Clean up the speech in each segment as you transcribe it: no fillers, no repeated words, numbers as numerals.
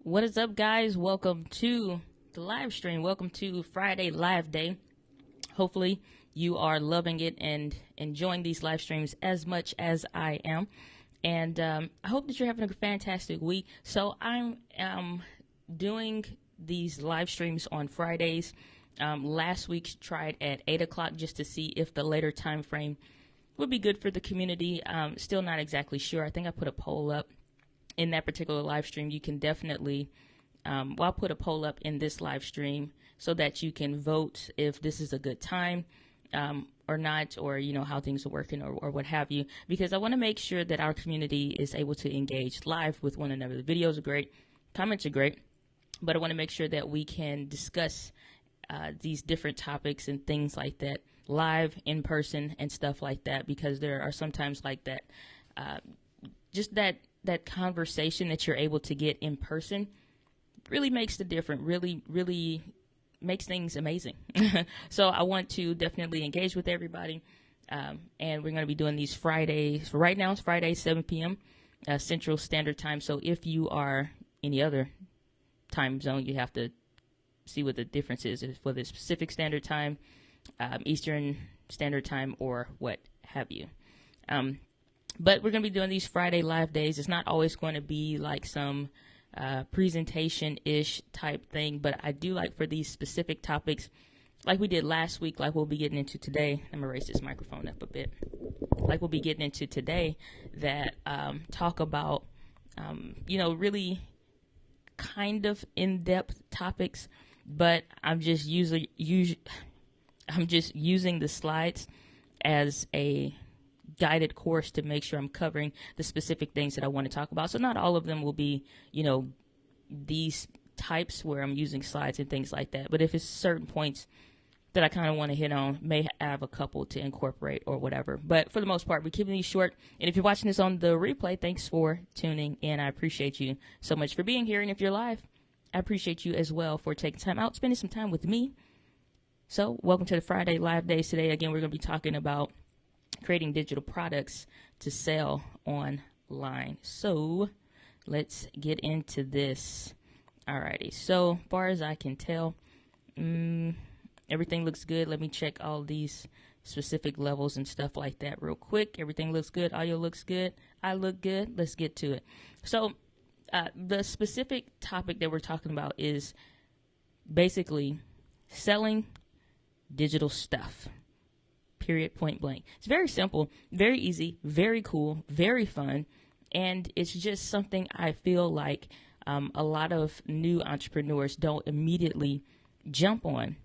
What is up, guys? Welcome to the live stream. Welcome to Friday Live Day. Hopefully you are loving it and enjoying these live streams as much as I am. And I hope that you're having a fantastic week. So I'm doing these live streams on Fridays. Last week tried at 8 o'clock just to see if the later time frame would be good for the community. Still not exactly sure. I think I put a poll up in that particular live stream. You can definitely, I'll put a poll up in this live stream so that you can vote if this is a good time or not, or, you know, how things are working or what have you, because I want to make sure that our community is able to engage live with one another. The videos are great, comments are great, but I want to make sure that we can discuss these different topics and things like that live, in person, and stuff like that, because there are sometimes like that, just that conversation that you're able to get in person really makes the difference, really makes things amazing. So I want to definitely engage with everybody, and we're going to be doing these Fridays. Right now it's Friday, 7 p.m. Central Standard Time. So if you are any other time zone, you have to see what the difference is for the Pacific Standard Time, Eastern Standard Time, or what have you. But we're going to be doing these Friday live days. It's not always going to be like some presentation-ish type thing, but I do like for these specific topics, like we did last week, like we'll be getting into today. I'm going to raise this microphone up a bit. Like we'll be getting into today, that talk about, really kind of in-depth topics, but I'm just using the slides as a guided course to make sure I'm covering the specific things that I want to talk about. So not all of them will be, these types where I'm using slides and things like that. But if it's certain points that I kind of want to hit on, may have a couple to incorporate or whatever. But for the most part, we're keeping these short. And if you're watching this on the replay, thanks for tuning in. I appreciate you so much for being here. And if you're live, I appreciate you as well for taking time out, spending some time with me. So welcome to the Friday Live Days. Today, again, we're going to be talking about creating digital products to sell online. So let's get into this. Alrighty, so far as I can tell, everything looks good. Let me check all these specific levels and stuff like that real quick. Everything looks good. Audio looks good. I look good. Let's get to it. So the specific topic that we're talking about is basically selling digital stuff. Period, point blank. It's very simple, very easy, very cool, very fun, and it's just something I feel like a lot of new entrepreneurs don't immediately jump on.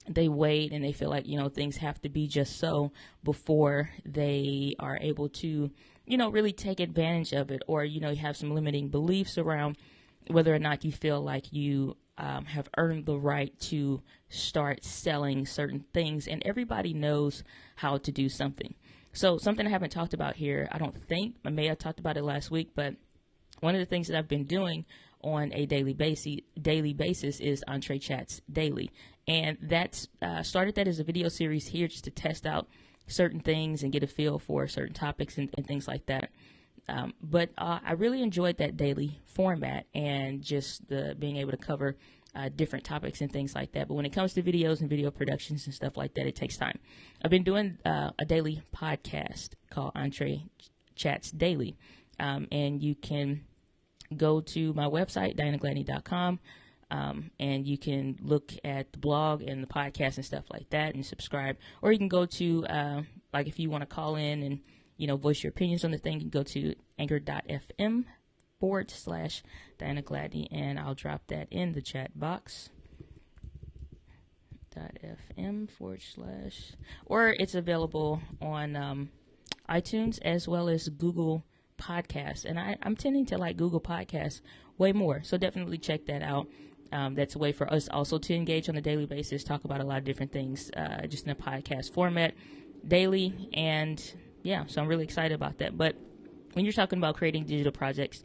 They wait and they feel like, things have to be just so before they are able to, really take advantage of it, or, you have some limiting beliefs around whether or not you feel like you have earned the right to start selling certain things, and everybody knows how to do something. So something I haven't talked about here, I don't think, I may have talked about it last week, but one of the things that I've been doing on a daily basis is Entre Chats Daily, and that's started that as a video series here just to test out certain things and get a feel for certain topics and things like that. But I really enjoyed that daily format and just being able to cover different topics and things like that. But when it comes to videos and video productions and stuff like that, it takes time. I've been doing a daily podcast called Entre Chats Daily, and you can go to my website, DianaGladney.com, and you can look at the blog and the podcast and stuff like that and subscribe. Or you can go to, if you want to call in and voice your opinions on the thing, you can go to anchor.fm/Diana Gladney, and I'll drop that in the chat box. .fm/ or it's available on iTunes as well as Google Podcasts. And I'm tending to like Google Podcasts way more, so definitely check that out. That's a way for us also to engage on a daily basis, talk about a lot of different things, just in a podcast format daily. And yeah, so I'm really excited about that. But when you're talking about creating digital projects,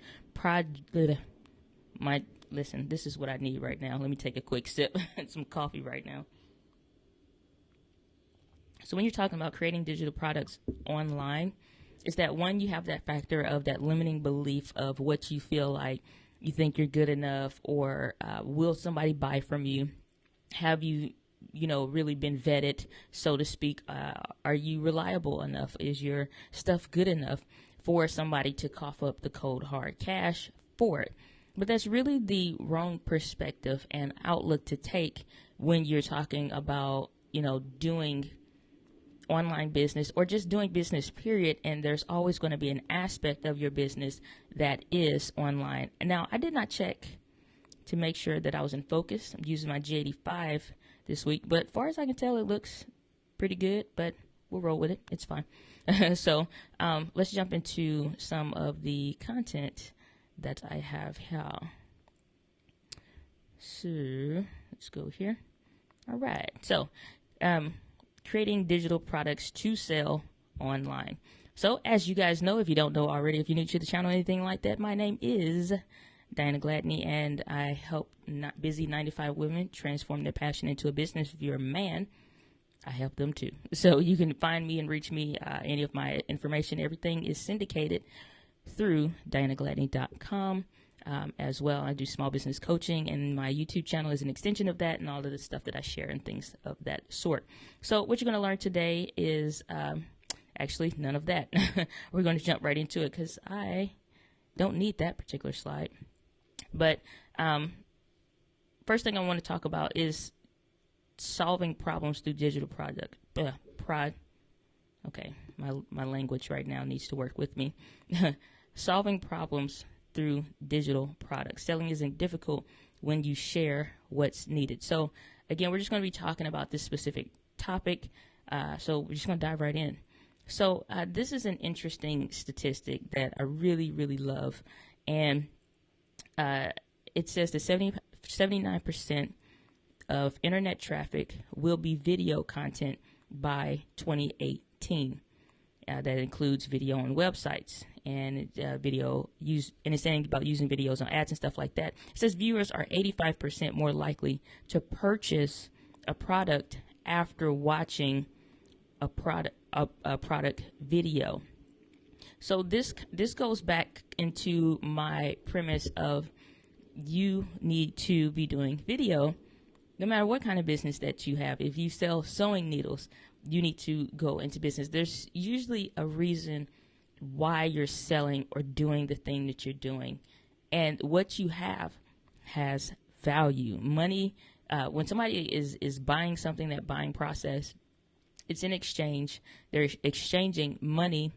listen, this is what I need right now. Let me take a quick sip and some coffee right now. So when you're talking about creating digital products online, is that one, you have that factor of that limiting belief of what you feel like you think you're good enough, or will somebody buy from you? Have you, really been vetted, so to speak? Are you reliable enough? Is your stuff good enough for somebody to cough up the cold hard cash for it? But that's really the wrong perspective and outlook to take when you're talking about, doing online business or just doing business, period. And there's always going to be an aspect of your business that is online. And now, I did not check to make sure that I was in focus. I'm using my G85 this week, but as far as I can tell, it looks pretty good, but we'll roll with it. It's fine. So let's jump into some of the content that I have here. So let's go here. All right. So creating digital products to sell online. So as you guys know, if you don't know already, if you're new to the channel or anything like that, my name is Gladney, and I help busy 95 women transform their passion into a business. If you're a man, I help them too. So you can find me and reach me. Any of my information, everything is syndicated through DianaGladney.com. As well, I do small business coaching, and my YouTube channel is an extension of that, and all of the stuff that I share and things of that sort. So what you're going to learn today is actually none of that. We're going to jump right into it because I don't need that particular slide. But first thing I want to talk about is solving problems through digital product. Okay, my language right now needs to work with me. Solving problems through digital products. Selling isn't difficult when you share what's needed. So again, we're just going to be talking about this specific topic. So we're just going to dive right in. So this is an interesting statistic that I really, really love. And it says that 79% of internet traffic will be video content by 2018. That includes video on websites and video use, and it's saying about using videos on ads and stuff like that. It says viewers are 85% more likely to purchase a product after watching a product video. So this goes back into my premise of you need to be doing video no matter what kind of business that you have. If you sell sewing needles, you need to go into business. There's usually a reason why you're selling or doing the thing that you're doing. And what you have has value. Money, when somebody is buying something, that buying process, it's in exchange. They're exchanging money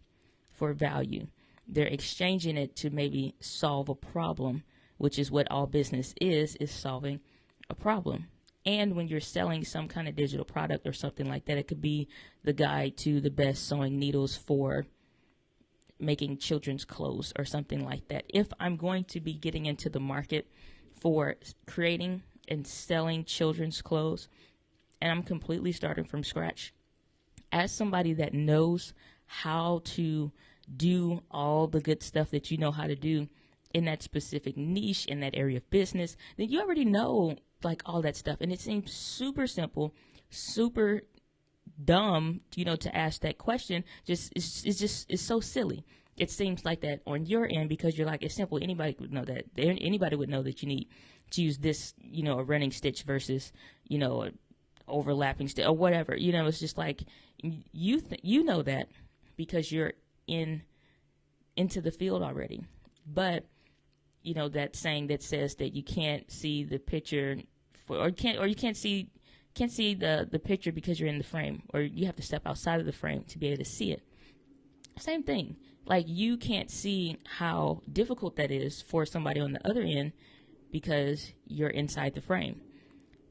for value. They're exchanging it to maybe solve a problem, which is what all business is solving a problem. And when you're selling some kind of digital product or something like that, it could be the guide to the best sewing needles for making children's clothes or something like that. If I'm going to be getting into the market for creating and selling children's clothes, and I'm completely starting from scratch, as somebody that knows how to do all the good stuff that you know how to do in that specific niche, in that area of business, then you already know like all that stuff. And it seems super simple, super dumb, to ask that question. It's so silly. It seems like that on your end because you're like, it's simple. Anybody would know that. Anybody would know that you need to use this, a running stitch versus, a overlapping stitch or whatever. It's just like you know that because you're into the field already. But that saying that says that you can't see the picture you can't see the picture because you're in the frame, or you have to step outside of the frame to be able to see it. Same thing. Like, you can't see how difficult that is for somebody on the other end because you're inside the frame.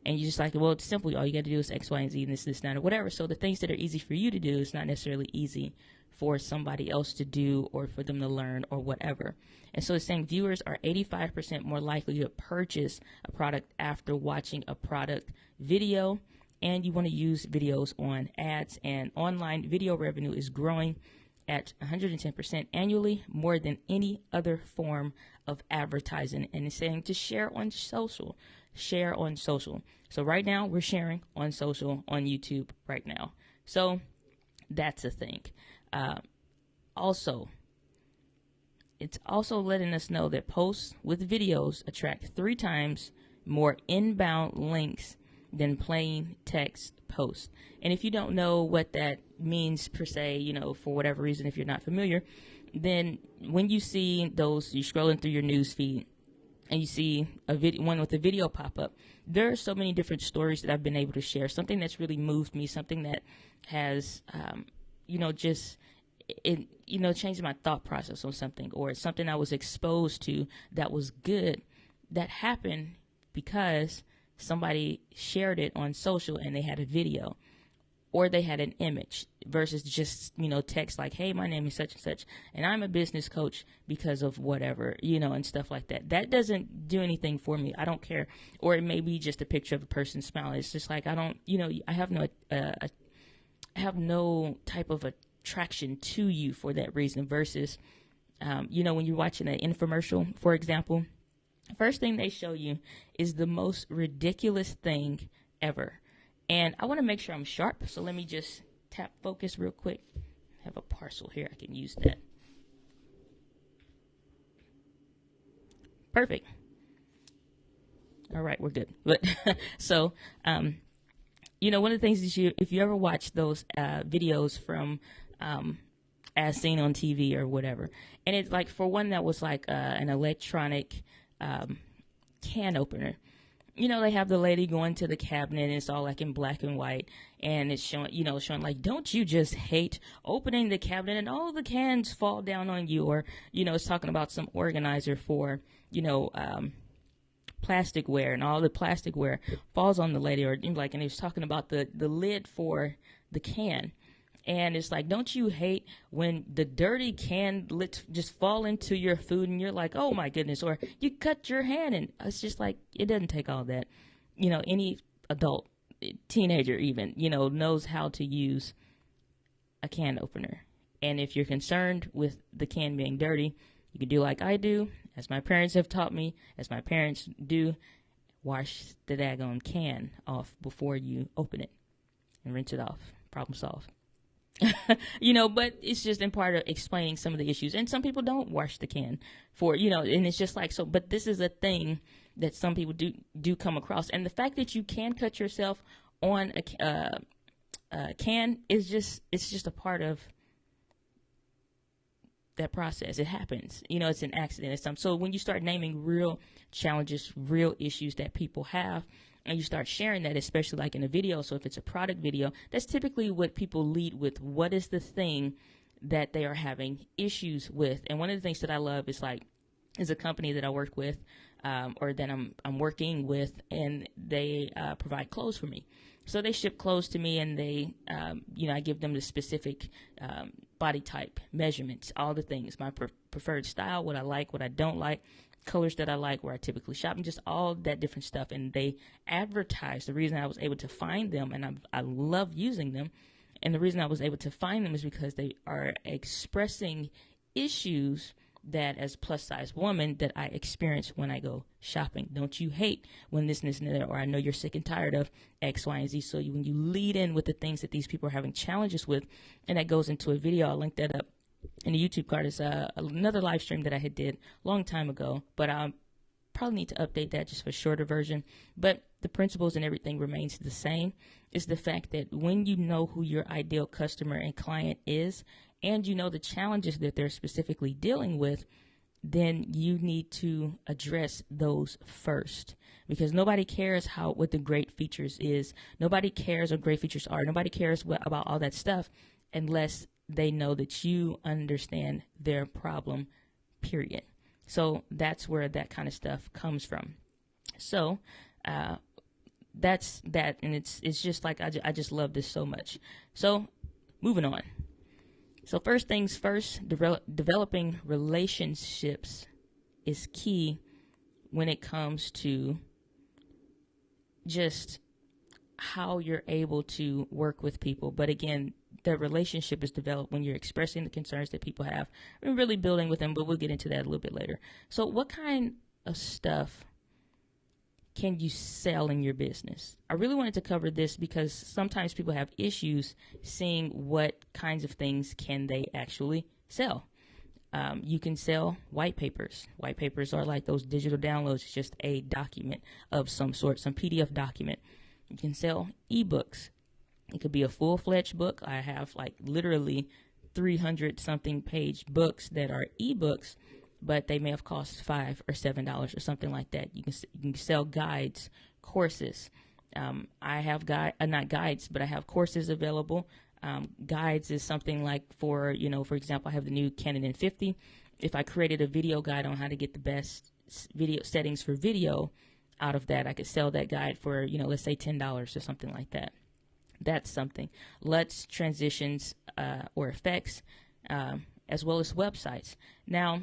And you're just like, well, it's simple. All you got to do is X, Y, and Z, and this, that, or whatever. So the things that are easy for you to do is not necessarily easy for somebody else to do or for them to learn or whatever. And so it's saying viewers are 85% more likely to purchase a product after watching a product video. And you want to use videos on ads, and online video revenue is growing at 110% annually, more than any other form of advertising. And it's saying to share on social. Share on social. So right now we're sharing on social, on YouTube right now. So that's a thing. Also, it's also letting us know that posts with videos attract 3 times more inbound links than plain text posts. And if you don't know what that means per se, you know, for whatever reason, if you're not familiar, then when you see those, you're scrolling through your news feed and you see one with a video pop up, there are so many different stories that I've been able to share. Something that's really moved me, something that has, changed my thought process on something, or something I was exposed to that was good, that happened because somebody shared it on social and they had a video or they had an image versus just, text like, hey, my name is such and such, and I'm a business coach because of whatever, and stuff like that. That doesn't do anything for me. I don't care. Or it may be just a picture of a person smiling. It's just like, I don't, I have no type of attraction to you for that reason versus, when you're watching an infomercial, for example, first thing they show you is the most ridiculous thing ever. And I want to make sure I'm sharp, so let me just tap focus real quick. I have a parcel here. I can use that. Perfect. All right, we're good. But so, one of the things is if you ever watch those videos from As Seen on TV or whatever, and it's like, for one that was like an electronic can opener. They have the lady going to the cabinet and it's all like in black and white, and it's showing like, don't you just hate opening the cabinet and all the cans fall down on you? Or, it's talking about some organizer for, plasticware, and all the plasticware falls on the lady, or like, and he was talking about the lid for the can. And it's like, don't you hate when the dirty can just fall into your food and you're like, oh my goodness, or you cut your hand, and it's just like, it doesn't take all that. Any adult, teenager even, knows how to use a can opener. And if you're concerned with the can being dirty, you can do like I do, as my parents have taught me, as my parents do, wash the daggone can off before you open it and rinse it off. Problem solved. But it's just in part of explaining some of the issues. And some people don't wash the can for, and it's just like, so, but this is a thing that some people do come across. And the fact that you can cut yourself on a can is just a part of that process. It happens, it's an accident. It's something. So when you start naming real challenges, real issues that people have, and you start sharing that, especially like in a video. So if it's a product video, that's typically what people lead with. What is the thing that they are having issues with? And one of the things that I love is a company that I work with, or that I'm working with, and they provide clothes for me. So they ship clothes to me, and they, I give them the specific body type, measurements, all the things, my preferred style, what I like, what I don't like, colors that I like, where I typically shop, and just all that different stuff. And they advertise. The reason I was able to find them, and I love using them, and the reason I was able to find them is because they are expressing issues that, as a plus size woman, that I experience when I go shopping. Don't you hate when this and that, or I know you're sick and tired of X, Y, and Z. So when you lead in with the things that these people are having challenges with, and that goes into a video, I'll link that up in the YouTube card. Is another live stream that I had did a long time ago, but I probably need to update that just for a shorter version. But the principles and everything remains the same. Is the fact that when you know who your ideal customer and client is, and you know the challenges that they're specifically dealing with, then you need to address those first, because nobody cares what the great features is. Nobody cares what great features are. Nobody cares about all that stuff unless they know that you understand their problem, period. So that's where that kind of stuff comes from. So that's that, and it's just like, I just love this so much. So moving on. So first things first, developing relationships is key when it comes to just how you're able to work with people. But again, the relationship is developed when you're expressing the concerns that people have and really building with them, but we'll get into that a little bit later. So what kind of stuff can you sell in your business? I really wanted to cover this because sometimes people have issues seeing what kinds of things can they actually sell. You can sell white papers. White papers are like those digital downloads. It's just a document of some sort, some PDF document. You can sell ebooks. It could be a full-fledged book. I have like literally 300 something page books that are ebooks, but they may have cost $5 or $7 or something like that. You can sell guides, courses. I have not guides, but I have courses available. Guides is something like for example, I have the new Canon N50. If I created a video guide on how to get the best video settings for video out of that, I could sell that guide for, let's say $10 or something like that. That's something. LUTs, transitions, or effects, as well as websites. Now,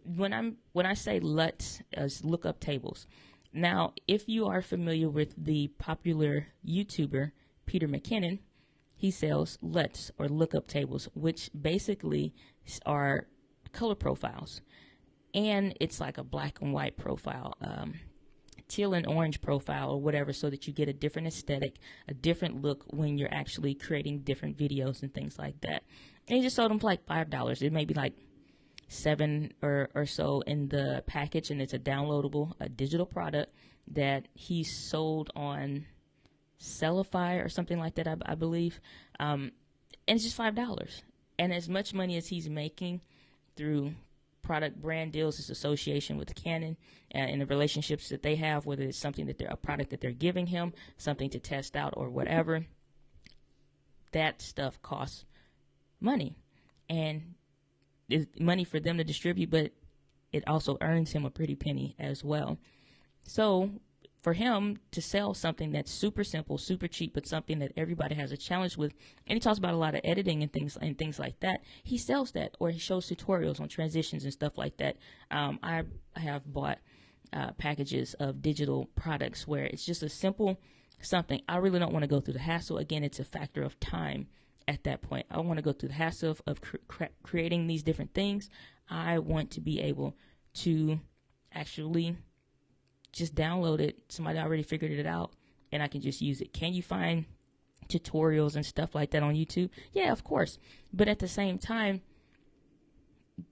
when I say LUTs, as lookup tables. Now, if you are familiar with the popular YouTuber Peter McKinnon, he sells LUTs, or lookup tables, which basically are color profiles, and it's like a black and white profile. Teal and orange profile or whatever, so that you get a different aesthetic, a different look when you're actually creating different videos and things like that. And he just sold them for like $5. It may be like $7 or so in the package, and it's a downloadable, a digital product that he sold on Sellify or something like that, I believe. And it's just $5. And as much money as he's making through product brand deals, his association with Canon, and the relationships that they have, whether it's something that a product that they're giving him, something to test out or whatever, that stuff costs money, and it's money for them to distribute, but it also earns him a pretty penny as well. So for him to sell something that's super simple, super cheap, but something that everybody has a challenge with, and he talks about a lot of editing and things like that, he sells that, or he shows tutorials on transitions and stuff like that. I have bought packages of digital products where it's just a simple something. I really don't want to go through the hassle. Again, it's a factor of time at that point. I don't want to go through the hassle of creating these different things. I want to be able to actually just download it. Somebody already figured it out, and I can just use it. Can you find tutorials and stuff like that on YouTube? Yeah, of course. But at the same time,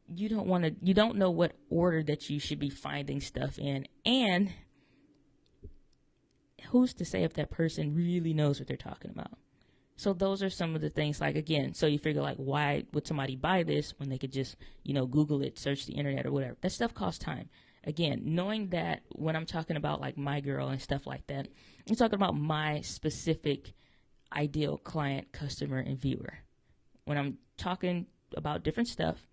you don't know what order that you should be finding stuff in, and who's to say if that person really knows what they're talking about? So those are some of the things, like, again, so you figure, like, why would somebody buy this when they could just, Google it, search the internet or whatever? That stuff costs time. Again, knowing that when I'm talking about like my girl and stuff like that, I'm talking about my specific ideal client, customer, and viewer. When I'm talking about different stuff,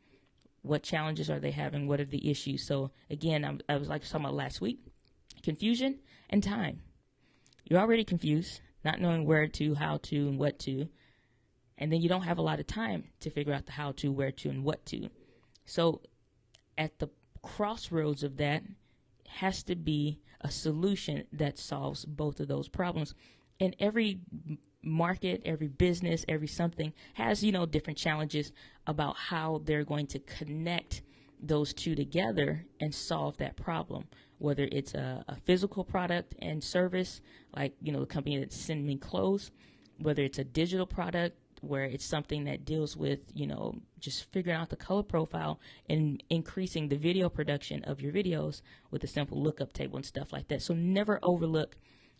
what challenges are they having? What are the issues? So again, I was like talking about last week, confusion and time. You're already confused, not knowing where to, how to, and what to, and then you don't have a lot of time to figure out the how to, where to, and what to. So at the crossroads of that has to be a solution that solves both of those problems. And every market, every business, every something has, different challenges about how they're going to connect those two together and solve that problem. Whether it's a physical product and service, like, the company that's sending me clothes, whether it's a digital product where it's something that deals with, just figuring out the color profile and increasing the video production of your videos with a simple lookup table and stuff like that. So never overlook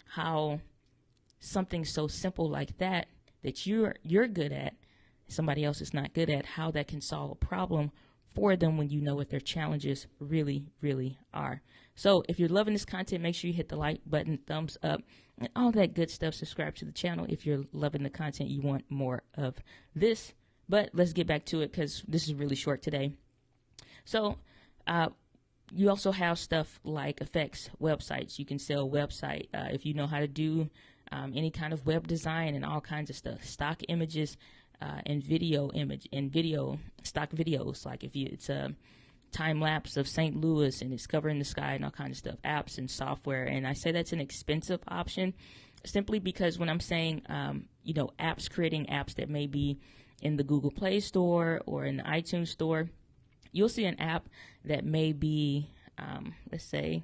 how something so simple like that you're good at, somebody else is not good at, how that can solve a problem for them when you know what their challenges really, really are. So if you're loving this content, make sure you hit the like button, thumbs up, and all that good stuff. Subscribe to the channel if you're loving the content, you want more of this. But let's get back to it, because this is really short today. So you also have stuff like effects, websites. You can sell website if you know how to do any kind of web design and all kinds of stuff, stock images and video stock videos. Like if it's a time lapse of St. Louis and it's covering the sky and all kinds of stuff, apps and software. And I say that's an expensive option simply because when I'm saying, apps, creating apps that may be in the Google Play Store or in the iTunes Store, you'll see an app that may be, let's say,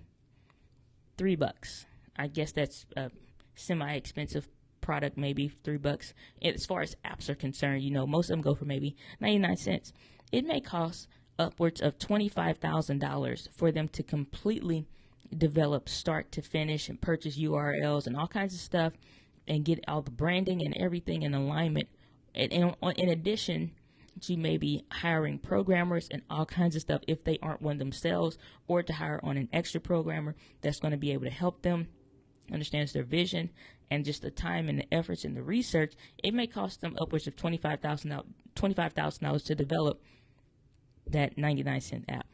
$3. I guess that's a semi-expensive product, maybe $3. As far as apps are concerned, most of them go for maybe 99 cents. It may cost upwards of $25,000 for them to completely develop start to finish and purchase URLs and all kinds of stuff and get all the branding and everything in alignment. And in addition to maybe hiring programmers and all kinds of stuff if they aren't one themselves, or to hire on an extra programmer that's going to be able to help them understands their vision, and just the time and the efforts and the research, it may cost them upwards of $25,000 to develop that 99-cent app.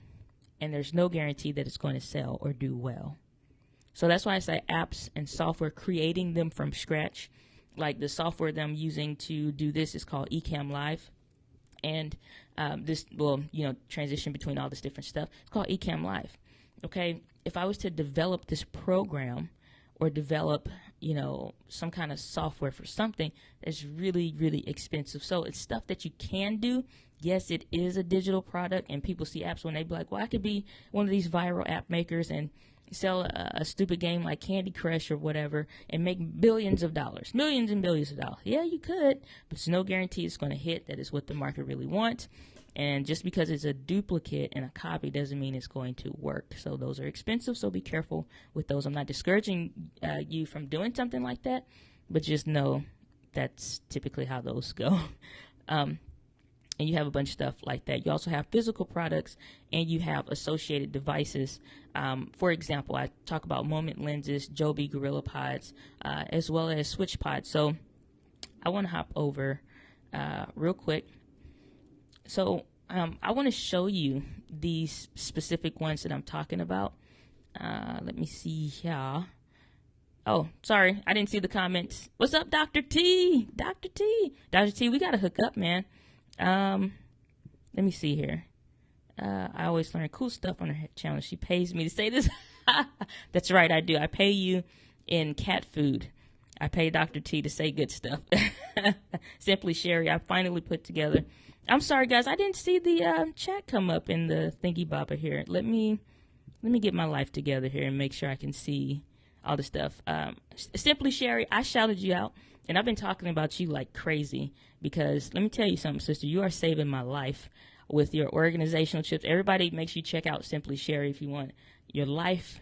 And there's no guarantee that it's going to sell or do well. So that's why I say apps and software, creating them from scratch. Like the software that I'm using to do this is called EntreLIVE. And this will, transition between all this different stuff. It's called EntreLIVE. Okay, if I was to develop this program or develop, some kind of software for something that's really, really expensive. So it's stuff that you can do. Yes, it is a digital product, and people see apps when they be like, well, I could be one of these viral app makers and sell a stupid game like Candy Crush or whatever and make billions of dollars, millions and billions of dollars. Yeah, you could, but there's no guarantee it's going to hit. That is what the market really wants. And just because it's a duplicate and a copy doesn't mean it's going to work. So those are expensive, so be careful with those. I'm not discouraging you from doing something like that, but just know that's typically how those go. And you have a bunch of stuff like that. You also have physical products, and you have associated devices. For example, I talk about Moment lenses, Joby Gorilla Pods, as well as Switch Pods. So I want to hop over real quick. So I want to show you these specific ones that I'm talking about. Let me see here. Oh, sorry, I didn't see the comments. What's up, Dr. T? Dr. T, we got to hook up, man. Let me see here. I always learn cool stuff on her channel. She pays me to say this. That's right, I do. I pay you in cat food. I pay Dr. T to say good stuff. Simply Sherry, I finally put together. I'm sorry, guys. I didn't see the chat come up in the thingy bobber here. Let me get my life together here and make sure I can see all the stuff. Simply Sherry, I shouted you out, and I've been talking about you like crazy because let me tell you something, sister. You are saving my life with your organizational tips. Everybody, make sure you check out Simply Sherry if you want your life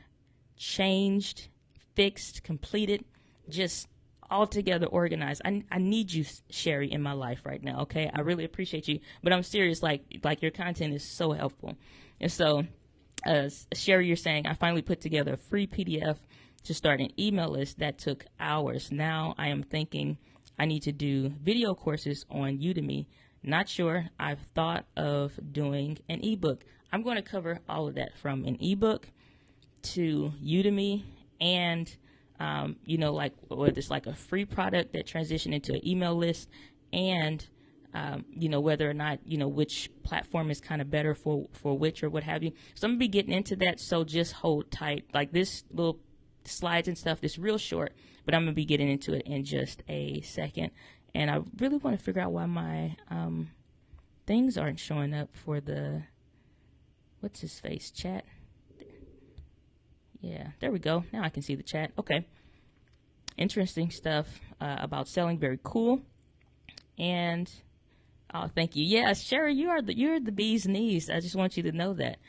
changed, fixed, completed, just altogether organized. I need you, Sherry, in my life right now. Okay, I really appreciate you, but I'm serious. Like your content is so helpful, and so Sherry, you're saying I finally put together a free PDF to start an email list that took hours. Now I am thinking I need to do video courses on Udemy. Not sure. I've thought of doing an ebook. I'm going to cover all of that, from an ebook to Udemy, and like whether it's like a free product that transitioned into an email list, and whether or not which platform is kind of better for which or what have you. So I'm gonna be getting into that. So just hold tight. Like this little slides and stuff, this real short, but I'm gonna be getting into it in just a second. And I really want to figure out why my things aren't showing up for the what's his face chat. Yeah, there we go. Now I can see the chat. Okay. Interesting stuff about selling. Very cool. And oh, thank you. Yeah, Sherry, you're the bee's knees. I just want you to know that.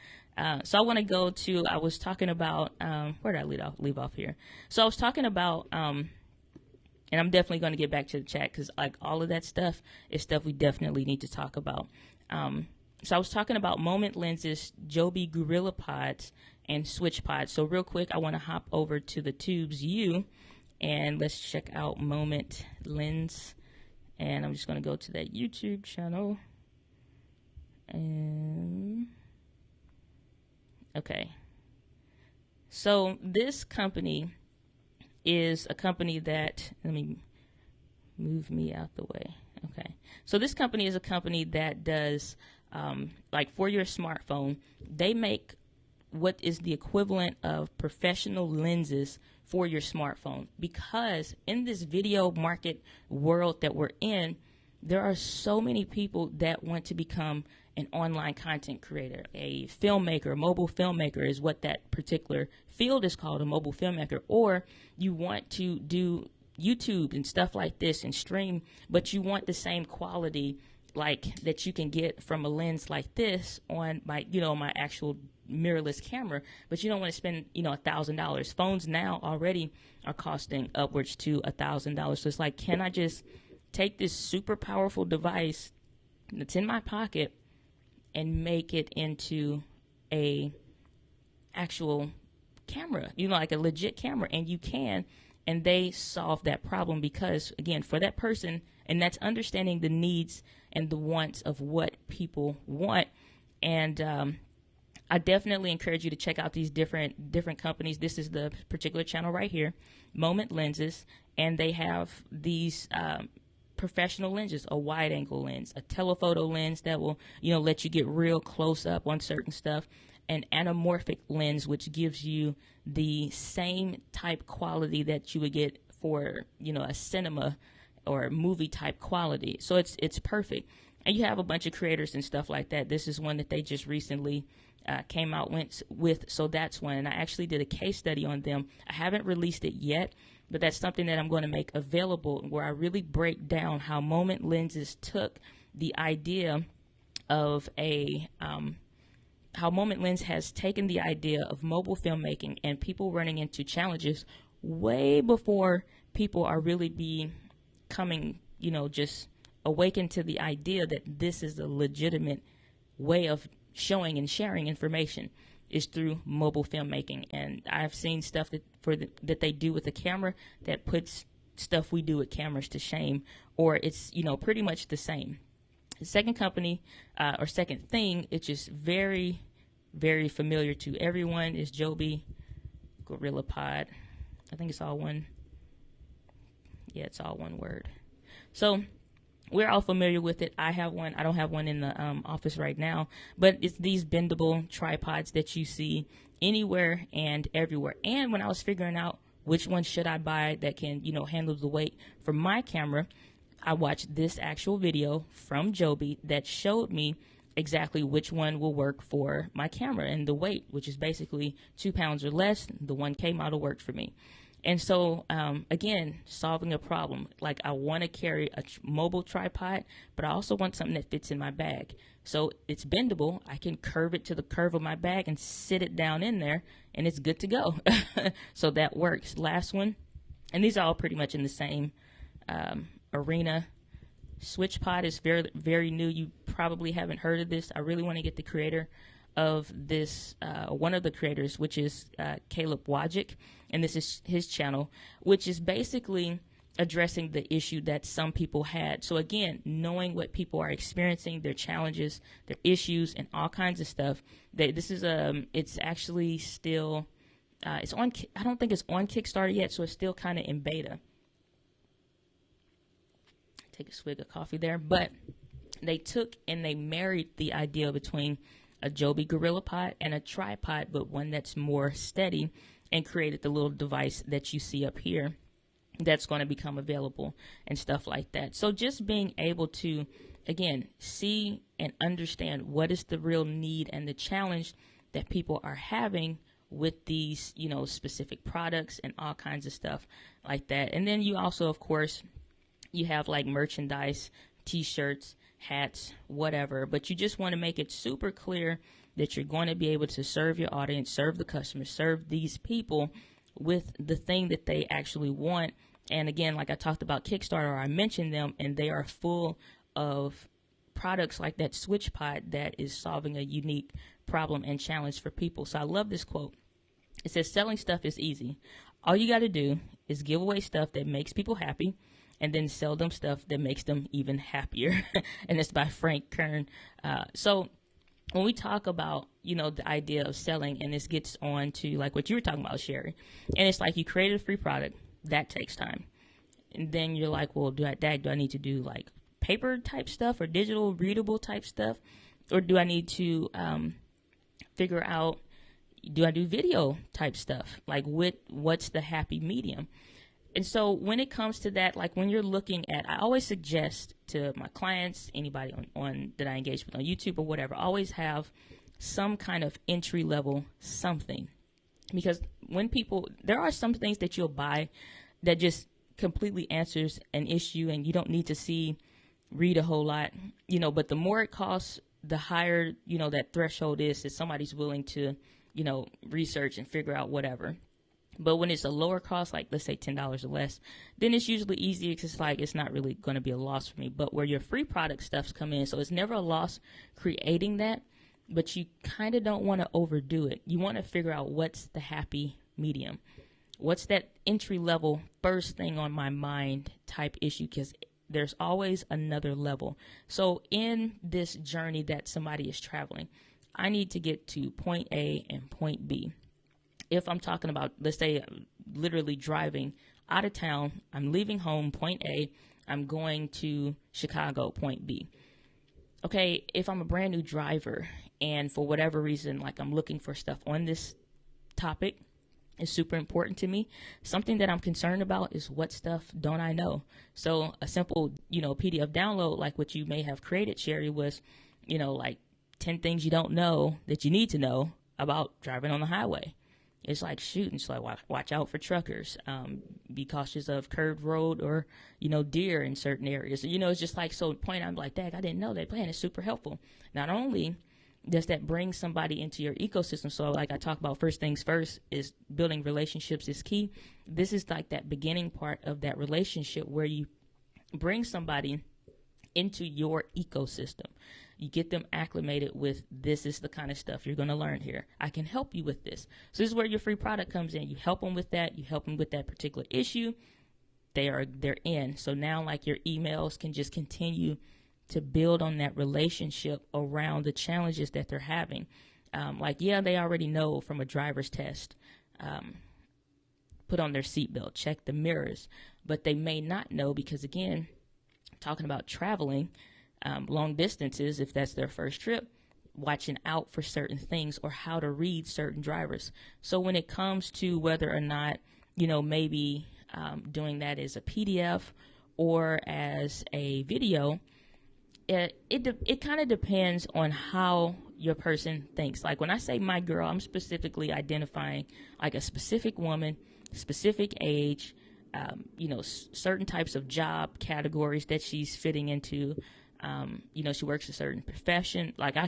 So I want to go to, I was talking about, where did I leave off here? So I was talking about, and I'm definitely going to get back to the chat because like all of that stuff is stuff we definitely need to talk about. So I was talking about Moment lenses, Joby Gorilla Pods, and Switch Pods. So real quick, I want to hop over to the Tubes U, and let's check out Moment lens. And I'm just going to go to that YouTube channel. And okay. So this company is a company that, let me move me out the way. Okay. So this company is a company that does, like for your smartphone, they make what is the equivalent of professional lenses for your smartphone, because in this video market world that we're in, there are so many people that want to become an online content creator, a filmmaker. Mobile filmmaker is what that particular field is called, a mobile filmmaker. Or you want to do YouTube and stuff like this and stream, but you want the same quality like that you can get from a lens like this on my, my actual mirrorless camera, but you don't want to spend, $1,000. Phones now already are costing upwards to $1,000. So it's like, can I just take this super powerful device that's in my pocket and make it into a actual camera, like a legit camera? And you can, and they solve that problem because, again, for that person, and that's understanding the needs and the wants of what people want. And I definitely encourage you to check out these different companies. This is the particular channel right here, Moment Lenses, and they have these professional lenses, a wide angle lens, a telephoto lens that will, let you get real close up on certain stuff, an anamorphic lens, which gives you the same type quality that you would get for, a cinema or movie type quality. So it's perfect. And you have a bunch of creators and stuff like that. This is one that they just recently came out with. So that's one. And I actually did a case study on them. I haven't released it yet, but that's something that I'm going to make available, where I really break down how Moment Lenses took the idea of how Moment Lens has taken the idea of mobile filmmaking and people running into challenges way before people are really becoming, just awakened to the idea that this is a legitimate way of showing and sharing information, is through mobile filmmaking. And I've seen stuff that they do with a camera that puts stuff we do with cameras to shame, or it's, pretty much the same. The second company, or second thing, it's just very, very familiar to everyone, is Joby GorillaPod. I think it's all one. Yeah, it's all one word. So we're all familiar with it. I have one. I don't have one in the office right now, but it's these bendable tripods that you see anywhere and everywhere. And when I was figuring out which one should I buy that can, handle the weight for my camera, I watched this actual video from Joby that showed me exactly which one will work for my camera and the weight, which is basically 2 pounds or less. The 1K model worked for me. And so, again, solving a problem. Like, I want to carry a mobile tripod, but I also want something that fits in my bag. So it's bendable. I can curve it to the curve of my bag and sit it down in there, and it's good to go. So that works. Last one, and these are all pretty much in the same arena. SwitchPod is very, very new. You probably haven't heard of this. I really want to get the creator of this, one of the creators, which is Caleb Wojcik, and this is his channel, which is basically addressing the issue that some people had. So again, knowing what people are experiencing, their challenges, their issues, and all kinds of stuff. This is it's actually still, it's on. I don't think it's on Kickstarter yet, so it's still kind of in beta. Take a swig of coffee there, but they took and they married the idea between a Joby GorillaPod and a tripod, but one that's more steady, and created the little device that you see up here that's going to become available and stuff like that. So just being able to, again, see and understand what is the real need and the challenge that people are having with these, specific products and all kinds of stuff like that. And then you also, of course, you have like merchandise, t-shirts, hats, whatever, but you just want to make it super clear that you're going to be able to serve your audience, serve the customers, serve these people with the thing that they actually want. And again, like I talked about Kickstarter, I mentioned them, and they are full of products like that SwitchPod that is solving a unique problem and challenge for people. So I love this quote. It says, "Selling stuff is easy. All you got to do is give away stuff that makes people happy, and then sell them stuff that makes them even happier." And it's by Frank Kern. So when we talk about, the idea of selling, and this gets on to like what you were talking about, Sherry, and it's like you created a free product, that takes time. And then you're like, well, do I need to do like paper type stuff or digital readable type stuff? Or do I need to figure out, do I do video type stuff? Like what's the happy medium? And so when it comes to that, like when you're looking at, I always suggest to my clients, anybody on that I engage with on YouTube or whatever, always have some kind of entry level something. Because when there are some things that you'll buy that just completely answers an issue, and you don't need to see read a whole lot, but the more it costs, the higher, that threshold is that somebody's willing to, research and figure out whatever. But when it's a lower cost, like let's say $10 or less, then it's usually easy because it's like it's not really going to be a loss for me. But where your free product stuffs come in, so it's never a loss creating that, but you kind of don't want to overdo it. You want to figure out what's the happy medium. What's that entry level first thing on my mind type issue, because there's always another level. So in this journey that somebody is traveling, I need to get to point A and point B. If I'm talking about, let's say, literally driving out of town, I'm leaving home, point A, I'm going to Chicago, point B. Okay, if I'm a brand new driver and for whatever reason, like I'm looking for stuff on this topic, is super important to me. Something that I'm concerned about is what stuff don't I know? So a simple, PDF download like what you may have created, Sherry, was, like 10 things you don't know that you need to know about driving on the highway. It's like shooting. It's like watch out for truckers. Be cautious of curved road or, deer in certain areas. It's just like, so point I'm like, dang, I didn't know that plan is super helpful. Not only does that bring somebody into your ecosystem, so like I talk about first things first is building relationships is key. This is like that beginning part of that relationship where you bring somebody into your ecosystem. You get them acclimated with this is the kind of stuff you're going to learn here. I can help you with this. So this is where your free product comes in. You help them with that. You help them with that particular issue. They're in. So now like your emails can just continue to build on that relationship around the challenges that they're having. They already know from a driver's test, put on their seatbelt, check the mirrors, but they may not know because, again, talking about traveling, long distances, if that's their first trip, watching out for certain things or how to read certain drivers. So when it comes to whether or not, maybe doing that as a PDF or as a video, it kind of depends on how your person thinks. Like when I say my girl, I'm specifically identifying like a specific woman, specific age, certain types of job categories that she's fitting into. She works a certain profession. Like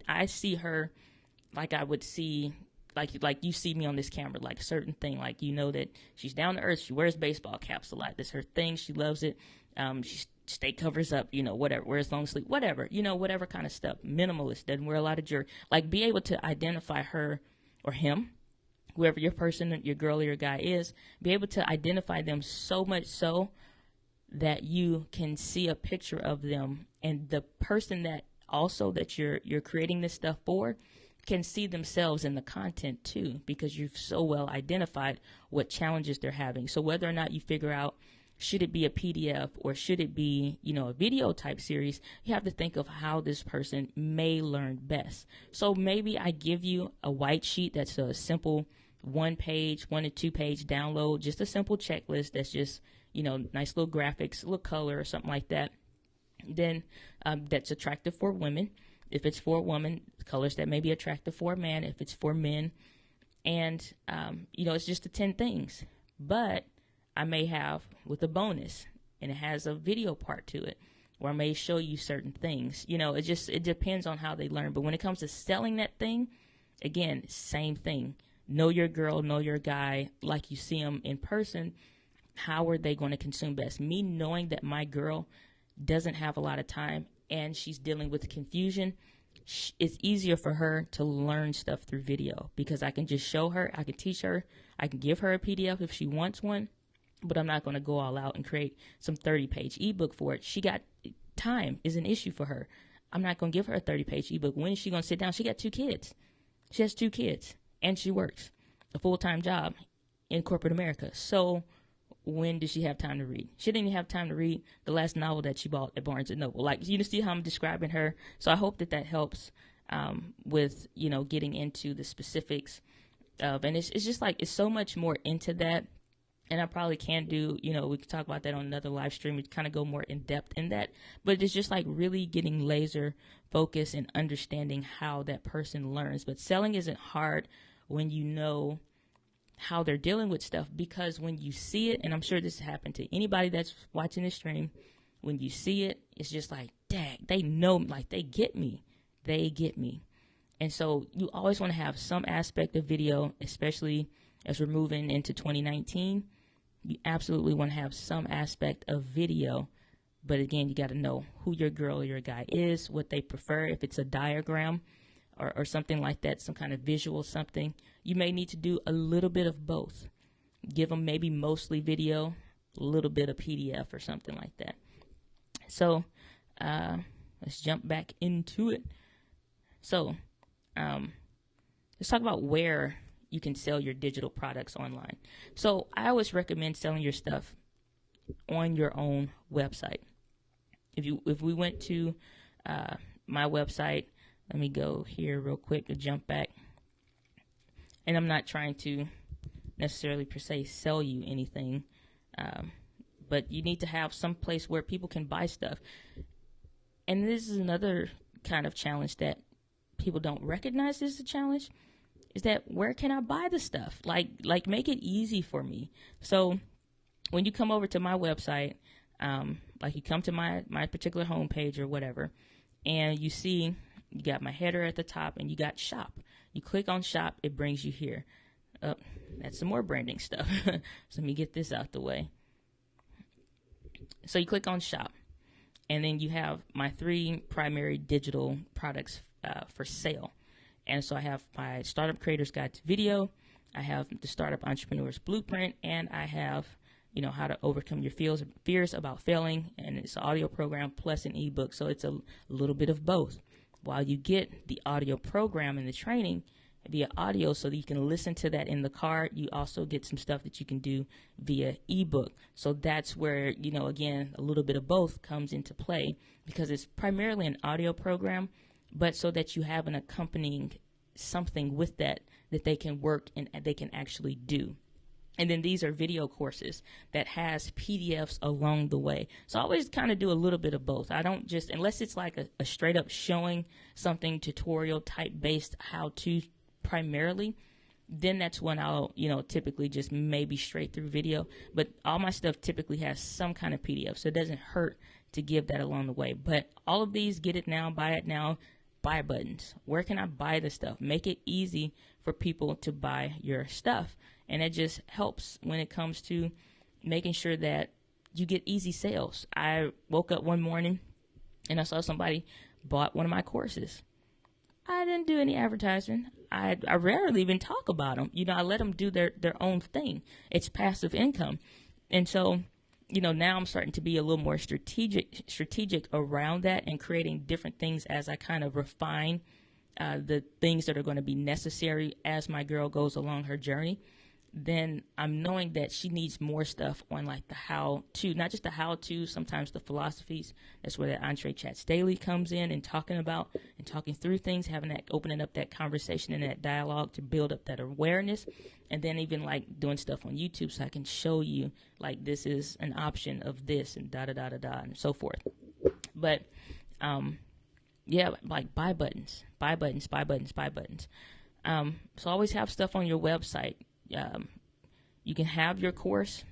I see her like I would see, like you see me on this camera, like a certain thing, like, that she's down to earth. She wears baseball caps a lot. That's her thing. She loves it. She stay covers up, whatever, wears long sleeve, whatever, whatever kind of stuff. Minimalist, doesn't wear a lot of jewelry. Like be able to identify her or him, whoever your person, your girl or your guy is, be able to identify them so much so that you can see a picture of them, and the person that also that you're creating this stuff for can see themselves in the content too, because you've so well identified what challenges they're having. So whether or not you figure out should it be a PDF or should it be, a video type series, you have to think of how this person may learn best. So maybe I give you a white sheet that's a simple 1 to 2 page download, just a simple checklist that's just, nice little graphics, a little color or something like that. Then that's attractive for women. If it's for a woman, colors that may be attractive for a man, if it's for men. And, it's just the 10 things. But I may have with a bonus, and it has a video part to it, or I may show you certain things. It depends on how they learn. But when it comes to selling that thing, again, same thing. Know your girl, know your guy, like you see them in person. How are they going to consume best? Me knowing that my girl doesn't have a lot of time and she's dealing with confusion, it's easier for her to learn stuff through video because I can just show her, I can teach her, I can give her a PDF if she wants one, but I'm not going to go all out and create some 30-page ebook for it. Time is an issue for her. I'm not going to give her a 30-page ebook. When is she going to sit down? She got 2 kids. She has 2 kids and she works a full-time job in corporate America. So when does she have time to read? She didn't even have time to read the last novel that she bought at Barnes & Noble. Like, you see how I'm describing her? So I hope that helps with, getting into the specifics of, and it's just like, it's so much more into that. And I probably can do, we could talk about that on another live stream. We kind of go more in depth in that. But it's just like really getting laser focused and understanding how that person learns. But selling isn't hard when you know how they're dealing with stuff, because when you see it, and I'm sure this happened to anybody that's watching this stream, when you see it, it's just like, dang, they know, like they get me. They get me. And so you always want to have some aspect of video, especially as we're moving into 2019. You absolutely want to have some aspect of video. But again, you got to know who your girl or your guy is, what they prefer. If it's a diagram or something like that, some kind of visual something, you may need to do a little bit of both. Give them maybe mostly video, a little bit of PDF or something like that. So let's jump back into it. So let's talk about where you can sell your digital products online. So I always recommend selling your stuff on your own website. If we went to my website, let me go here real quick to jump back. And I'm not trying to necessarily per se sell you anything, but you need to have some place where people can buy stuff. And this is another kind of challenge that people don't recognize as a challenge, is that where can I buy the stuff? Like make it easy for me. So when you come over to my website, like you come to my particular homepage or whatever, and you see you got my header at the top and you got shop. You click on shop, it brings you here. That's some more branding stuff. So let me get this out the way. So you click on shop, and then you have my 3 primary digital products for sale. And so I have my Startup Creator's Guide to Video, I have the Startup Entrepreneur's Blueprint, and I have, how to overcome your fears about failing, and it's an audio program plus an ebook. So it's a little bit of both. While you get the audio program and the training via audio so that you can listen to that in the car, you also get some stuff that you can do via ebook. So that's where, again, a little bit of both comes into play, because it's primarily an audio program, but so that you have an accompanying something with that they can work and they can actually do. And then these are video courses that has PDFs along the way. So I always kind of do a little bit of both. I don't just, unless it's like a straight up showing something tutorial type based how to primarily, then that's when I'll, typically just maybe straight through video. But all my stuff typically has some kind of PDF, so it doesn't hurt to give that along the way. But all of these, get it now, buy buy buttons. Where can I buy the stuff? Make it easy for people to buy your stuff. And it just helps when it comes to making sure that you get easy sales. I woke up one morning and I saw somebody bought one of my courses. I didn't do any advertising. I rarely even talk about them. I let them do their own thing. It's passive income. And so, now I'm starting to be a little more strategic around that and creating different things as I kind of refine the things that are going to be necessary as my girl goes along her journey. Then I'm knowing that she needs more stuff on like the how to, not just the how to, sometimes the philosophies. That's where the Entre Chats Daily comes in, and talking through things, opening up that conversation and that dialogue to build up that awareness. And then even like doing stuff on YouTube so I can show you like this is an option of this and da-da-da-da-da and so forth. But yeah, like buy buttons. So always have stuff on your website. You can have your course.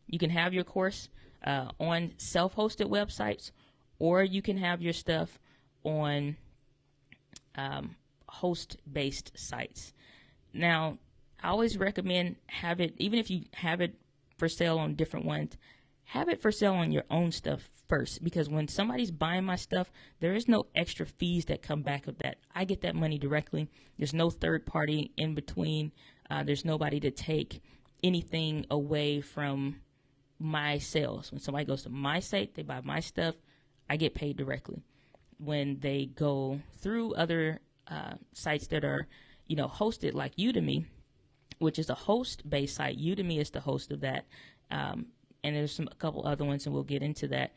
You can have your course on self-hosted websites, or you can have your stuff on host-based sites. Now, I always recommend even if you have it for sale on different ones, have it for sale on your own stuff first, because when somebody's buying my stuff, there is no extra fees that come back of that. I get that money directly. There's no third party in between. There's nobody to take anything away from my sales. When somebody goes to my site, they buy my stuff, I get paid directly. When they go through other sites that are, hosted like Udemy, which is a host-based site, Udemy is the host of that, and there's a couple other ones, and we'll get into that,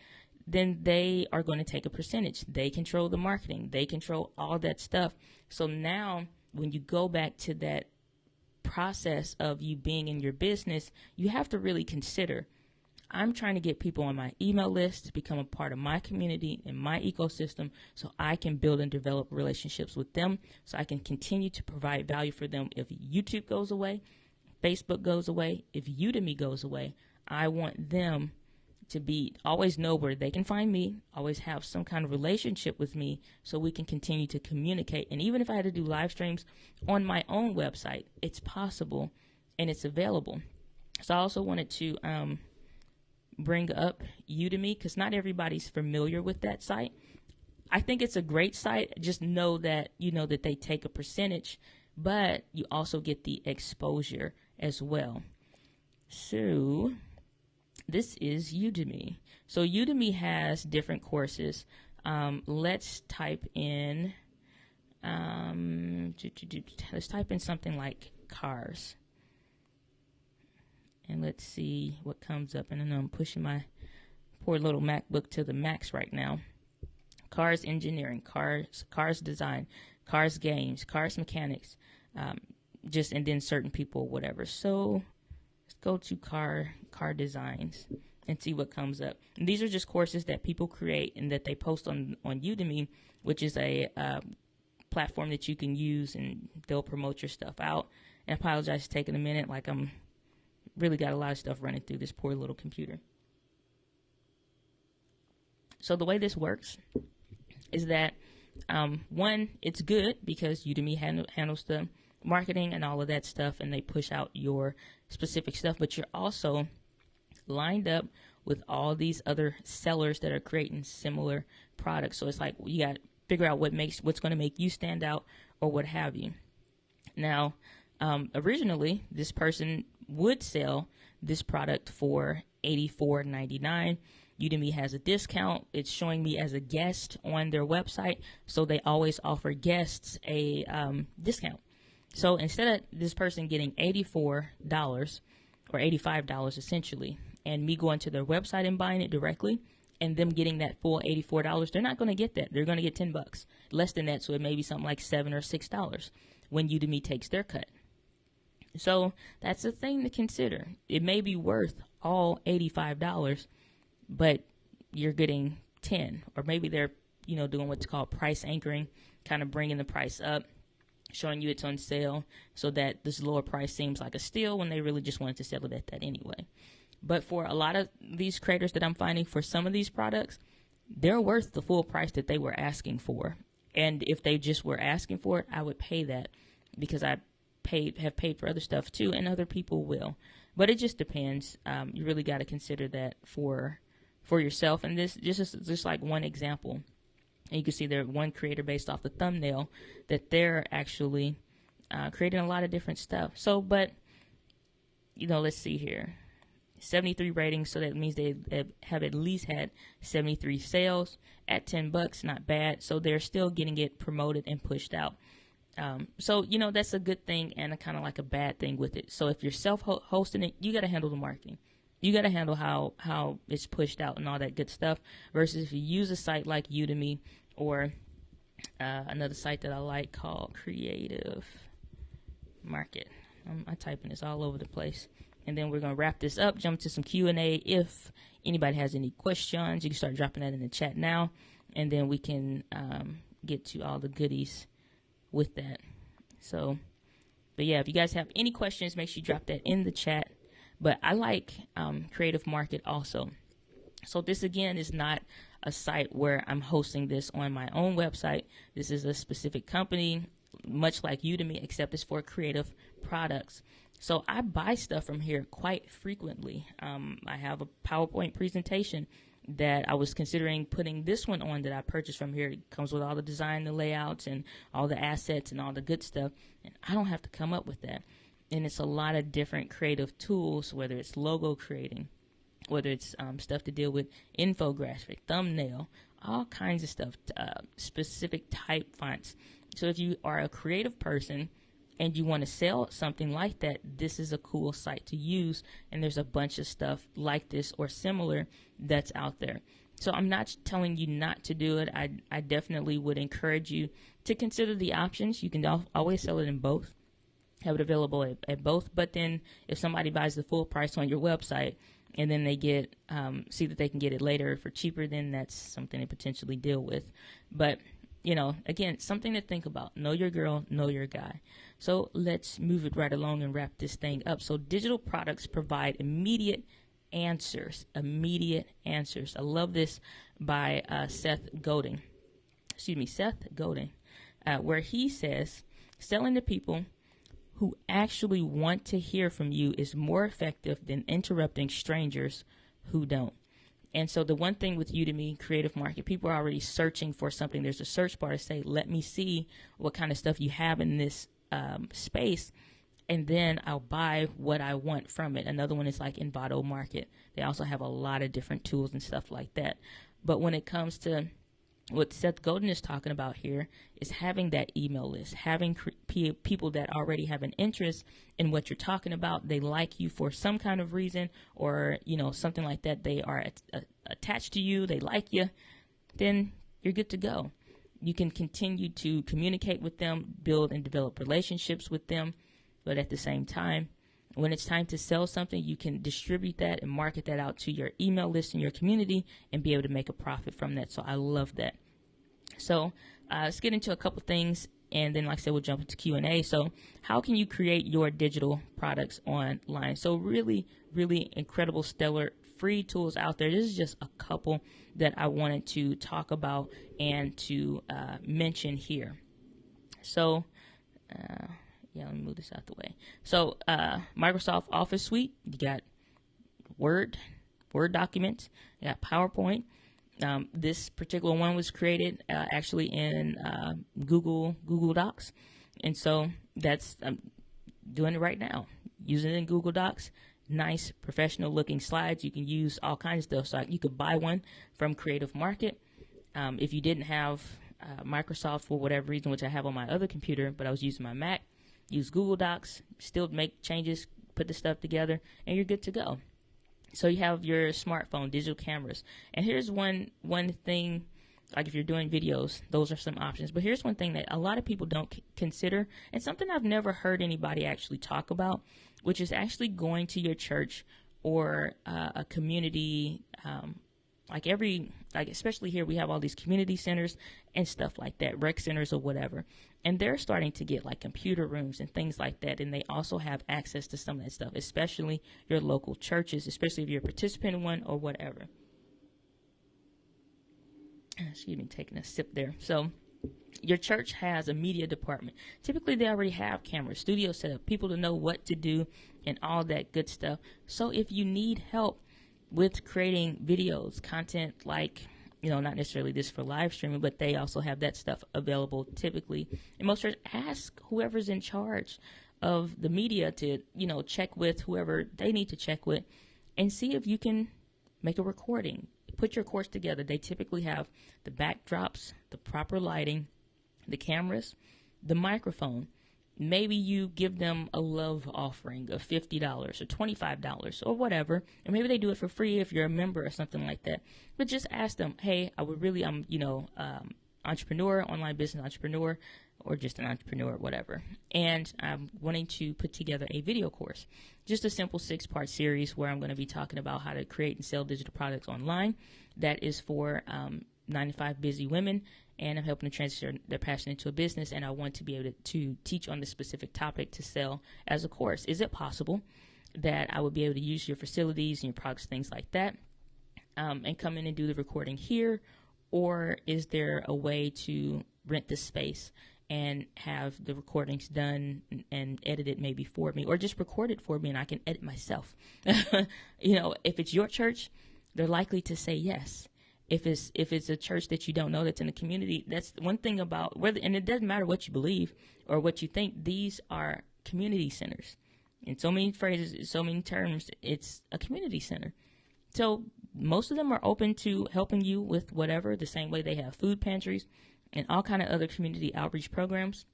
then they are going to take a percentage. They control the marketing. They control all that stuff. So now when you go back to that process of you being in your business, you have to really consider, I'm trying to get people on my email list to become a part of my community and my ecosystem so I can build and develop relationships with them, so I can continue to provide value for them. If YouTube goes away, Facebook goes away, if Udemy goes away, I want them to be always know where they can find me, always have some kind of relationship with me so we can continue to communicate. And even if I had to do live streams on my own website, it's possible and it's available. So I also wanted to bring up Udemy, because not everybody's familiar with that site. I think it's a great site. Just know that that they take a percentage, but you also get the exposure as well. So this is Udemy. So Udemy has different courses. Let's type in something like cars. And let's see what comes up. And I know I'm pushing my poor little MacBook to the max right now. Cars engineering, cars design, cars games, cars mechanics, and then certain people, whatever. So let's go to car designs and see what comes up. And these are just courses that people create and that they post on Udemy, which is a platform that you can use, and they'll promote your stuff out. And I apologize for taking a minute, like I'm really got a lot of stuff running through this poor little computer. So the way this works is that, one, it's good because Udemy handles the marketing and all of that stuff, and they push out your specific stuff, but you're also lined up with all these other sellers that are creating similar products. So it's like you got to figure out what's going to make you stand out or what have you. Now, originally, this person would sell this product for $84.99. Udemy has a discount. It's showing me as a guest on their website, so they always offer guests a discount. So instead of this person getting $84 or $85 essentially, and me going to their website and buying it directly, and them getting that full $84, they're not going to get that. They're going to get $10, less than that. So it may be something like $7 or $6 when Udemy takes their cut. So that's a thing to consider. It may be worth all $85, but you're getting 10, or maybe they're, doing what's called price anchoring, kind of bringing the price up, showing you it's on sale so that this lower price seems like a steal when they really just wanted to sell it at that anyway. But for a lot of these creators that I'm finding for some of these products, they're worth the full price that they were asking for. And if they just were asking for it, I would pay that, because I have paid for other stuff too, and other people will. But it just depends. You really got to consider that for yourself. And this is just like one example. And you can see there one creator based off the thumbnail that they're actually creating a lot of different stuff. So, but let's see here. 73 ratings, so that means they have at least had 73 sales at $10. Not bad. So they're still getting it promoted and pushed out. So, that's a good thing and a kind of like a bad thing with it. So if you're self-hosting it, you got to handle the marketing. You got to handle how it's pushed out and all that good stuff, versus if you use a site like Udemy or another site that I like called Creative Market. I'm typing this all over the place. And then we're going to wrap this up, jump to some Q&A. If anybody has any questions, you can start dropping that in the chat now, and then we can get to all the goodies with that. So, but yeah, if you guys have any questions, make sure you drop that in the chat. But I like Creative Market also. So this, again, is not a site where I'm hosting this on my own website. This is a specific company, much like Udemy, except it's for creative products. So I buy stuff from here quite frequently. I have a PowerPoint presentation that I was considering putting this one on that I purchased from here. It comes with all the design, the layouts, and all the assets and all the good stuff. And I don't have to come up with that. And it's a lot of different creative tools, whether it's logo creating, whether it's stuff to deal with infographic, thumbnail, all kinds of stuff, specific type fonts. So if you are a creative person and you want to sell something like that, this is a cool site to use. And there's a bunch of stuff like this or similar that's out there. So I'm not telling you not to do it. I definitely would encourage you to consider the options. You can always sell it in both, have it available at both. But then if somebody buys the full price on your website and then they get see that they can get it later for cheaper, then that's something to potentially deal with. But again, something to think about. Know your girl, know your guy. So let's move it right along and wrap this thing up. So digital products provide immediate answers, immediate answers. I love this by Seth Godin, where he says, selling to people who actually want to hear from you is more effective than interrupting strangers who don't. And so the one thing with Udemy Creative Market, people are already searching for something. There's a search bar to say, let me see what kind of stuff you have in this space, and then I'll buy what I want from it. Another one is like Envato Market. They also have a lot of different tools and stuff like that. But when it comes to what Seth Godin is talking about here is having that email list, having people that already have an interest in what you're talking about. They like you for some kind of reason, or, you know, something like that. They are attached to you. They like you. Then you're good to go. You can continue to communicate with them, build and develop relationships with them. But at the same time, when it's time to sell something, you can distribute that and market that out to your email list and your community and be able to make a profit from that. So I love that. So let's get into a couple things, and then, like I said, we'll jump into Q&A. So how can you create your digital products online? So really, really incredible, stellar, free tools out there. This is just a couple that I wanted to talk about and to mention here. So let me move this out the way. So Microsoft Office Suite, you got Word documents, you got PowerPoint. This particular one was created actually in Google Docs. And so that's, I'm doing it right now, using it in Google Docs. Nice professional looking slides. You can use all kinds of stuff. So you could buy one from Creative Market. If you didn't have Microsoft for whatever reason, which I have on my other computer, but I was using my Mac, use Google Docs, still make changes, put the stuff together, and you're good to go. So you have your smartphone, digital cameras. And here's one thing, like if you're doing videos, those are some options. But here's one thing that a lot of people don't consider, and something I've never heard anybody actually talk about, which is going to your church or a community, especially here, we have all these community centers and stuff like that, rec centers or whatever. And they're starting to get like computer rooms and things like that. And they also have access to some of that stuff, especially your local churches, especially if you're a participant in one or whatever. Excuse me, taking a sip there. So your church has a media department. Typically, they already have cameras, studio set up, people to know what to do and all that good stuff. So if you need help with creating videos, content like, not necessarily this for live streaming, but they also have that stuff available typically. And most churches, ask whoever's in charge of the media to, check with whoever they need to check with and see if you can make a recording. Put your course together. They typically have the backdrops, the proper lighting, the cameras, the microphone. Maybe you give them a love offering of $50 or $25 or whatever, and maybe they do it for free if you're a member or something like that. But just ask them, hey, I'm entrepreneur, online business entrepreneur, or just an entrepreneur, whatever. And I'm wanting to put together a video course, just a simple 6-part series where I'm going to be talking about how to create and sell digital products online. That is for 9 to 5 busy women, and I'm helping to transition their passion into a business, and I want to be able to teach on this specific topic to sell as a course. Is it possible that I would be able to use your facilities and your products, things like that, and come in and do the recording here, or is there a way to rent the space and have the recordings done and edited maybe for me, or just record it for me and I can edit myself? If it's your church, they're likely to say yes. If it's a church that you don't know that's in the community, that's one thing about whether, and it doesn't matter what you believe or what you think, these are community centers. In so many phrases, so many terms, it's a community center. So most of them are open to helping you with whatever, the same way they have food pantries and all kind of other community outreach programs.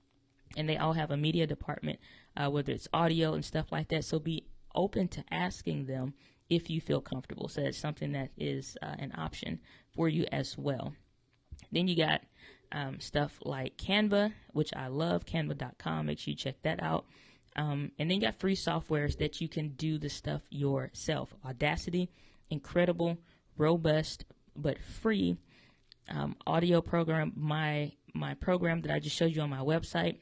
And they all have a media department, whether it's audio and stuff like that. So be open to asking them if you feel comfortable. So that's something that is an option for you as well. Then you got stuff like Canva, which I love, canva.com. Make sure you check that out. And then you got free softwares that you can do the stuff yourself. Audacity, incredible, robust, but free audio program. My program that I just showed you on my website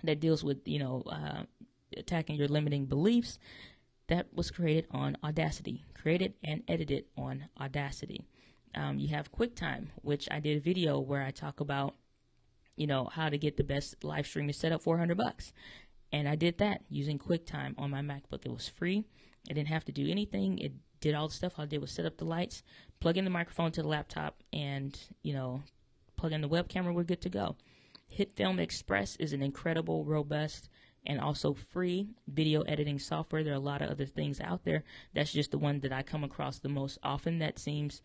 that deals with, attacking your limiting beliefs. that was created on Audacity, created and edited on Audacity. You have QuickTime, which I did a video where I talk about, how to get the best live streaming setup for $100. And I did that using QuickTime on my MacBook. It was free. I didn't have to do anything. It did all the stuff. All I did was set up the lights, plug in the microphone to the laptop, and, plug in the webcam. We're good to go. HitFilm Express is an incredible, robust, and also free video editing software. There are a lot of other things out there. That's just the one that I come across the most often that seems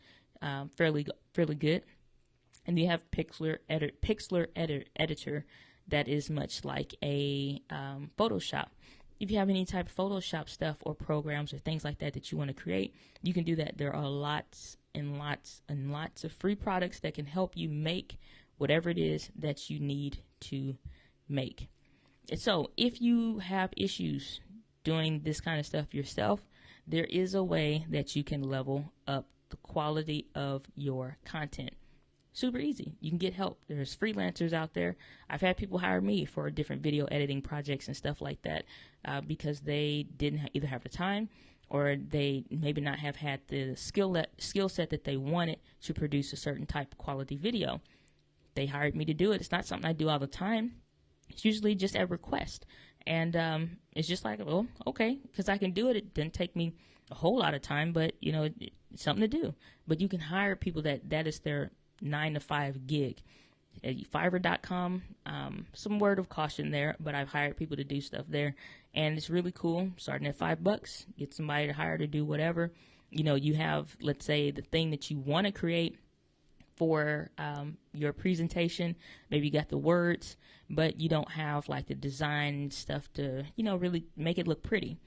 fairly good. And you have Pixlr Editor that is much like a Photoshop. If you have any type of Photoshop stuff or programs or things like that you want to create, you can do that. There are lots and lots and lots of free products that can help you make whatever it is that you need to make. And so if you have issues doing this kind of stuff yourself, there is a way that you can level up the quality of your content. Super easy. You can get help. There's freelancers out there. I've had people hire me for different video editing projects and stuff like that because they didn't either have the time or they maybe not have had the skill set that they wanted to produce a certain type of quality video. They hired me to do it. It's not something I do all the time. It's usually just at request. And it's just like, well, okay, because I can do it. It doesn't take me a whole lot of time, but, it's something to do. But you can hire people that is their 9-to-5 gig. At Fiverr.com, some word of caution there, but I've hired people to do stuff there, and it's really cool. Starting at $5, get somebody to hire to do whatever. You have, let's say, the thing that you want to create for your presentation. Maybe you got the words, but you don't have like the design stuff to, really make it look pretty.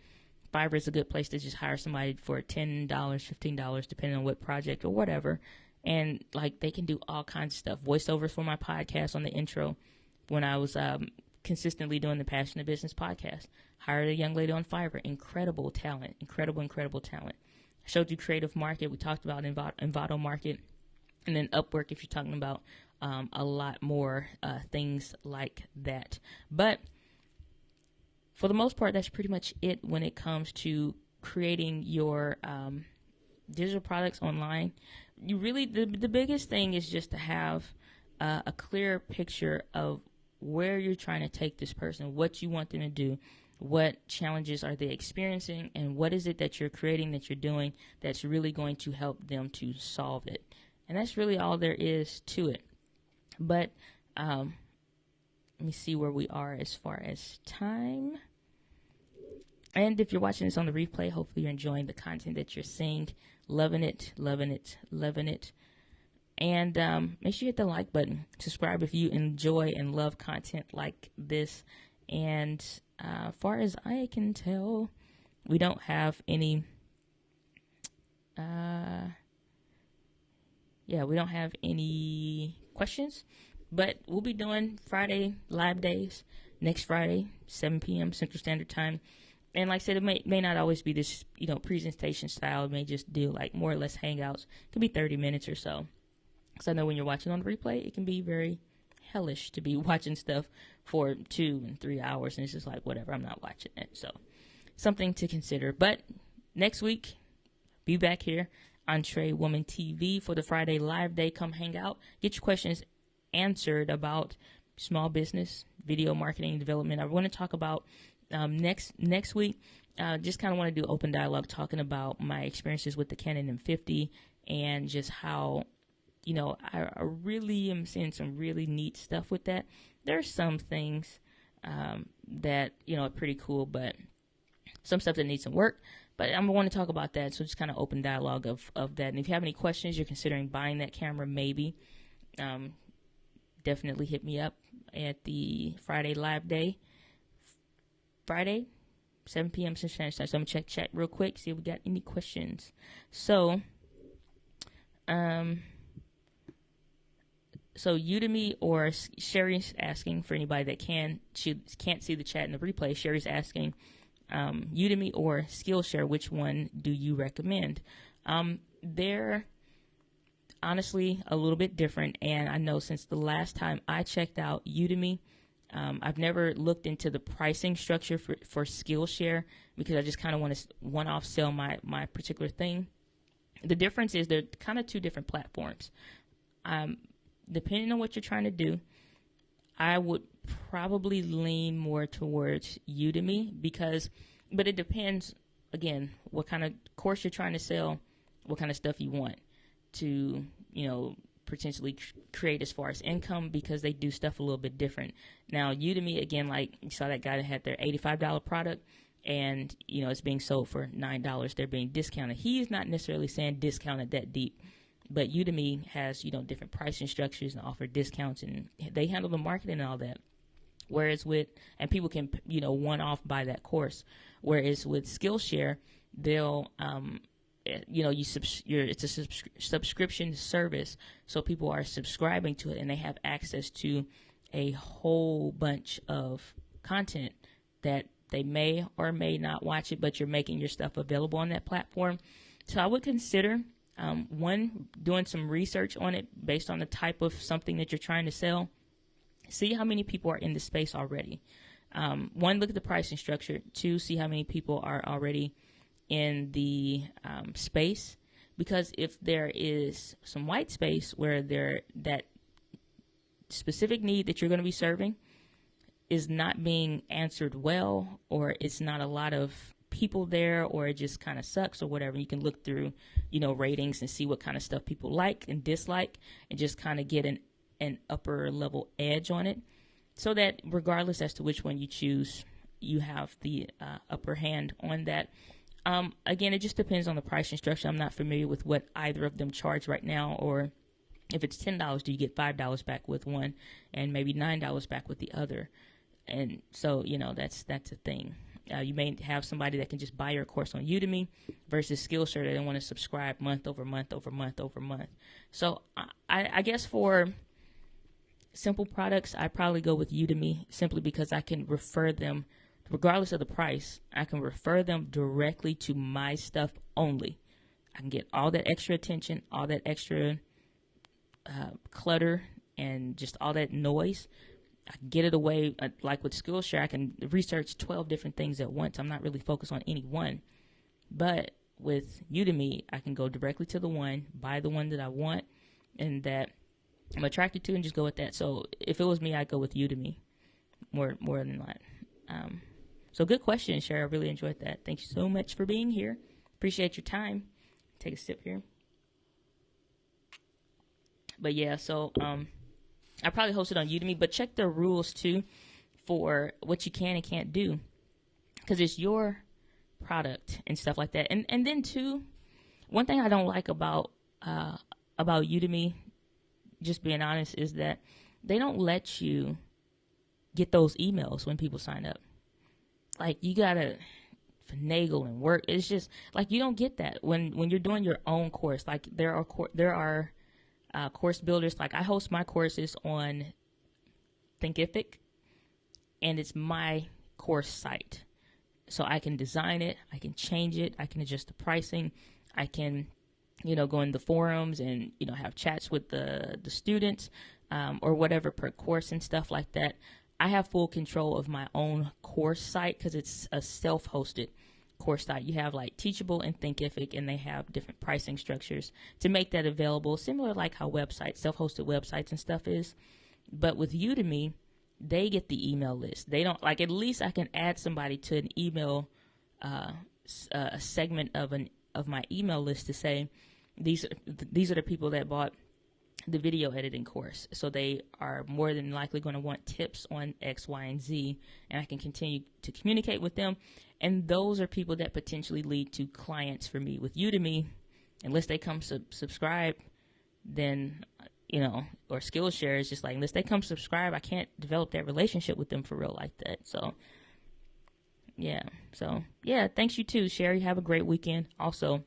Fiverr is a good place to just hire somebody for $10, $15, depending on what project or whatever. And like they can do all kinds of stuff. Voiceovers for my podcast on the intro when I was consistently doing the Passion of Business podcast. Hired a young lady on Fiverr. Incredible talent. Incredible talent. I showed you Creative Market. We talked about Envato Market. And then Upwork if you're talking about a lot more things like that. But for the most part, that's pretty much it when it comes to creating your digital products online. You really, the biggest thing is just to have a clear picture of where you're trying to take this person, what you want them to do, what challenges are they experiencing, and what is it that you're creating, that you're doing, that's really going to help them to solve it. And that's really all there is to it. But let me see where we are as far as time. And if you're watching this on the replay, hopefully you're enjoying the content that you're seeing. Loving it. And make sure you hit the like button. Subscribe if you enjoy and love content like this. And far as I can tell, we don't have any... we don't have any questions. But we'll be doing Friday live days next Friday, 7 p.m. Central Standard Time. And like I said, it may not always be this, presentation style. It may just do like more or less hangouts. It could be 30 minutes or so. Because I know when you're watching on the replay, it can be very hellish to be watching stuff for 2 and 3 hours. And it's just like, whatever, I'm not watching it. So something to consider. But next week, be back here on EntreWoman TV for the Friday live day. Come hang out. Get your questions answered about small business, video marketing, development. I want to talk about next week, just kind of want to do open dialogue talking about my experiences with the Canon M50 and just how, I really am seeing some really neat stuff with that. There's some things that, are pretty cool, but some stuff that needs some work. But I'm going to talk about that, so just kind of open dialogue of that. And if you have any questions, you're considering buying that camera, maybe, definitely hit me up at the Friday live day. Friday, 7 p.m. Central Standard Time. So I'm going to check chat real quick, see if we got any questions. So, Udemy, or Sherry's asking, for anybody that can't see the chat in the replay, Sherry's asking, Udemy or Skillshare, which one do you recommend? They're honestly a little bit different, and I know since the last time I checked out Udemy, I've never looked into the pricing structure for Skillshare because I just kind of want to one-off sell my particular thing. The difference is they're kind of two different platforms. Depending on what you're trying to do, I would probably lean more towards Udemy but it depends, again, what kind of course you're trying to sell, what kind of stuff you want to, potentially create as far as income, because they do stuff a little bit different. Now, Udemy, again, like you saw that guy that had their $85 product and, it's being sold for $9. They're being discounted. He is not necessarily saying discounted that deep, but Udemy has, different pricing structures and offer discounts, and they handle the marketing and all that. Whereas and people can, one-off buy that course. Whereas with Skillshare, they'll, it's a subscription service, so people are subscribing to it and they have access to a whole bunch of content that they may or may not watch it, but you're making your stuff available on that platform. So I would consider, doing some research on it based on the type of something that you're trying to sell. See how many people are in the space already. One, look at the pricing structure. Two, see how many people are already in the space, because if there is some white space where that specific need that you're going to be serving is not being answered well, or it's not a lot of people there, or it just kind of sucks or whatever, you can look through ratings and see what kind of stuff people like and dislike, and just kind of get an upper level edge on it, so that regardless as to which one you choose, you have the upper hand on that. Again, it just depends on the pricing structure. I'm not familiar with what either of them charge right now, or if it's $10, do you get $5 back with one and maybe $9 back with the other? And so, that's a thing. You may have somebody that can just buy your course on Udemy versus Skillshare. They don't want to subscribe month over month over month over month. So I guess for simple products, I probably go with Udemy, simply because I can refer them, regardless of the price, I can refer them directly to my stuff only. I can get all that extra attention, all that extra clutter, and just all that noise. I can get it away. Like with Skillshare, I can research 12 different things at once. I'm not really focused on any one. But with Udemy, I can go directly to the one, buy the one that I want and that I'm attracted to, and just go with that. So if it was me, I'd go with Udemy more than that. So good question, Sherry. I really enjoyed that. Thank you so much for being here. Appreciate your time. Take a sip here. But yeah, so I probably host it on Udemy, but check the rules too for what you can and can't do, because it's your product and stuff like that. And then too, one thing I don't like about Udemy, just being honest, is that they don't let you get those emails when people sign up. Like, you gotta finagle and work. It's just like you don't get that when you're doing your own course. Like, there are course builders. Like, I host my courses on Thinkific, and it's my course site, so I can design it, I can change it, I can adjust the pricing, I can go in the forums and have chats with the students, or whatever per course and stuff like that. I have full control of my own course site because it's a self-hosted course site. You have like Teachable and Thinkific, and they have different pricing structures to make that available, similar like how websites, self-hosted websites and stuff is. But with Udemy, they get the email list. They don't, like, at least I can add somebody to an email, a segment of my email list to say, these are the people that bought the video editing course, so they are more than likely going to want tips on X, Y, and Z, and I can continue to communicate with them. And those are people that potentially lead to clients for me. With Udemy, unless they come subscribe, then or Skillshare is just like, unless they come subscribe, I can't develop that relationship with them for real like that. So yeah, thanks you too, Sherry. Have a great weekend. Also,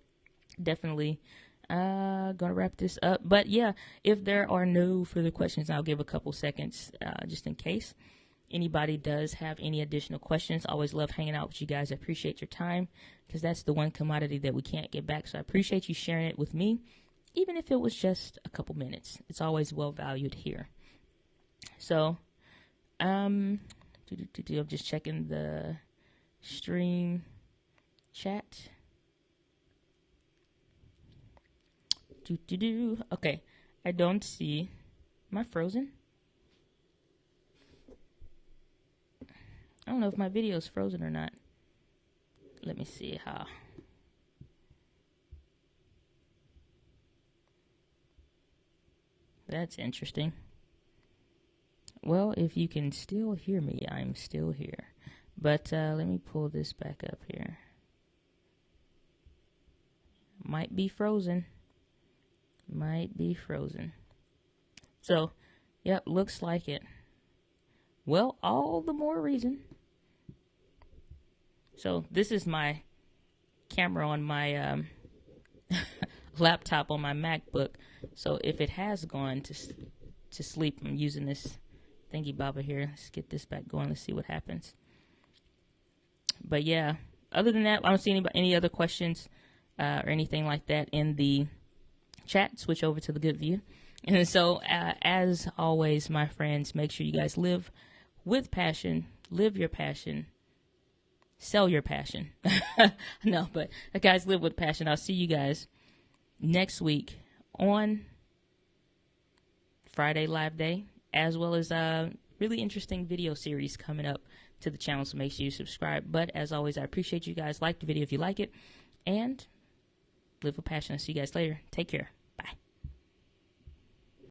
definitely gonna wrap this up, but yeah, if there are no further questions, I'll give a couple seconds just in case anybody does have any additional questions. I always love hanging out with you guys. I appreciate your time, because that's the one commodity that we can't get back. So I appreciate you sharing it with me, even if it was just a couple minutes. It's always well valued here. So I'm just checking the stream chat. Okay, I don't see. Am I frozen? I don't know if my video is frozen or not. Let me see how. That's interesting. Well, if you can still hear me, I'm still here. But let me pull this back up here. Might be frozen. Might be frozen. So, yep, looks like it. Well, all the more reason. So this is my camera on my laptop on my MacBook. So if it has gone to sleep, I'm using this thingy bobber here. Let's get this back going. Let's see what happens. But yeah, other than that, I don't see any other questions or anything like that in the chat. Switch over to the good view. And so as always, my friends, make sure you guys live with passion, live your passion, sell your passion. No, but guys, live with passion. I'll see you guys next week on Friday Live Day, as well as a really interesting video series coming up to the channel, so make sure you subscribe. But as always, I appreciate you guys. Like the video if you like it, and live with passion. I'll see you guys later. Take care.